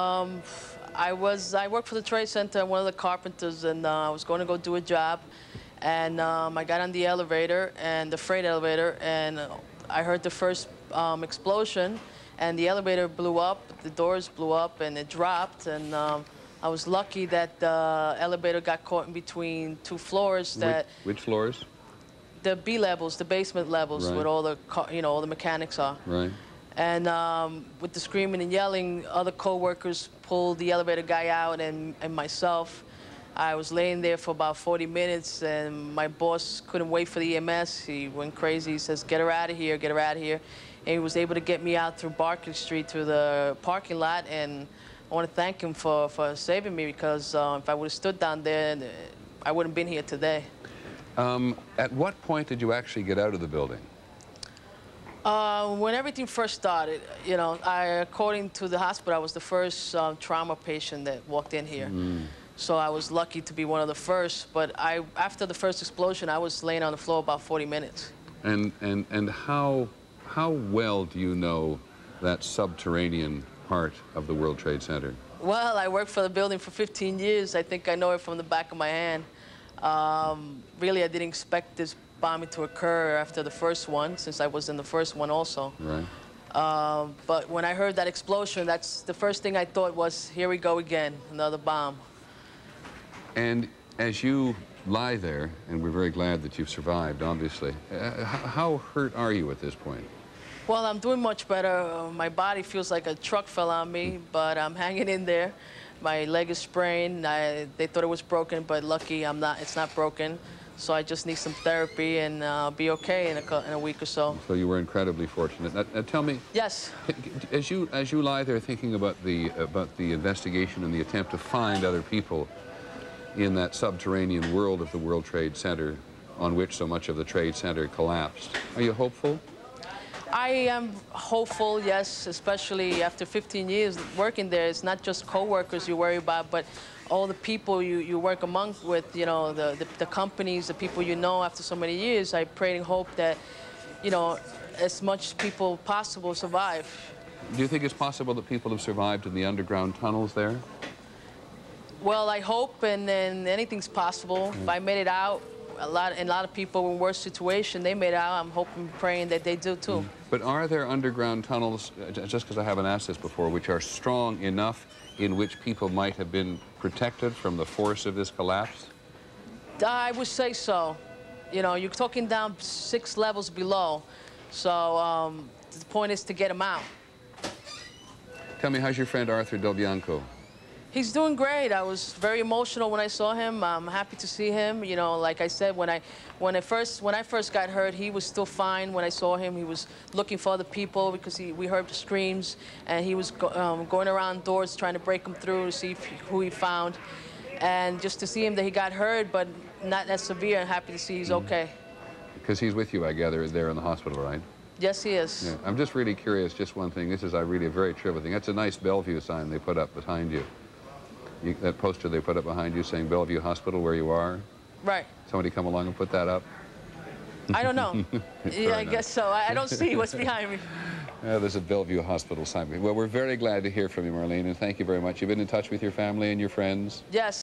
Um, I worked for the Trade Center, one of the carpenters, and I was going to go do a job. And I got on the elevator, and the freight elevator, and I heard the first explosion, and the elevator blew up, the doors blew up, and it dropped. And I was lucky that the elevator got caught in between two floors. Which floors? The B levels, the basement levels, right. where all the all the mechanics are. Right. And with the screaming and yelling, other co-workers pulled the elevator guy out, and myself. I was laying there for about 40 minutes, and my boss couldn't wait for the EMS. He went crazy. He says, "Get her out of here, get her out of here." And he was able to get me out through Barclay Street to the parking lot, and I want to thank him for saving me, because if I would have stood down there, I wouldn't have been here today. At what point did you actually get out of the building? When everything first started, according to the hospital, I was the first trauma patient that walked in here. So I was lucky to be one of the first. But after the first explosion, I was laying on the floor about 40 minutes. And how well do you know that subterranean part of the World Trade Center? Well, I worked for the building for 15 years. I think I know it from the back of my hand. Really, I didn't expect this bombing to occur after the first one, since I was in the first one also. Right. But when I heard that explosion, that's the first thing I thought was, here we go again, another bomb. And as you lie there, and we're very glad that you've survived, obviously, how hurt are you at this point? Well, I'm doing much better. My body feels like a truck fell on me, but I'm hanging in there. My leg is sprained. They thought it was broken, but lucky it's not broken. So I just need some therapy, and I'll be okay in a week or so. So you were incredibly fortunate. Now tell me. Yes. As you lie there thinking about the investigation and the attempt to find other people in that subterranean world of the World Trade Center, on which so much of the Trade Center collapsed, are you hopeful? I am hopeful, yes, especially after 15 years working there. It's not just co-workers you worry about, but all the people you work with, the companies, the people you know after so many years. I pray and hope that, as much people possible survive. Do you think it's possible that people have survived in the underground tunnels there? Well, I hope, and then anything's possible. If I made it out, a lot of people in worse situation, they made it out. I'm hoping, praying that they do too. But are there underground tunnels, just because I haven't asked this before, which are strong enough in which people might have been protected from the force of this collapse? I would say so. You're talking down 6 levels below. So the point is to get them out. Tell me, how's your friend Arthur Del Bianco? He's doing great. I was very emotional when I saw him. I'm happy to see him. Like I said, when I first got hurt, he was still fine. When I saw him, he was looking for other people, because we heard the screams, and he was going around doors trying to break them through to see who he found. And just to see him that he got hurt, but not that severe, I'm happy to see he's okay. Because he's with you, I gather, there in the hospital, right? Yes, he is. Yeah. I'm just really curious, just one thing. This is really a very trivial thing. That's a nice Bellevue sign they put up behind you. That poster they put up behind you saying Bellevue Hospital, where you are? Right. Somebody come along and put that up? I don't know. Yeah, I guess so. I don't see what's behind me. There's a Bellevue Hospital sign. Well, we're very glad to hear from you, Marlene, and thank you very much. You've been in touch with your family and your friends? Yes.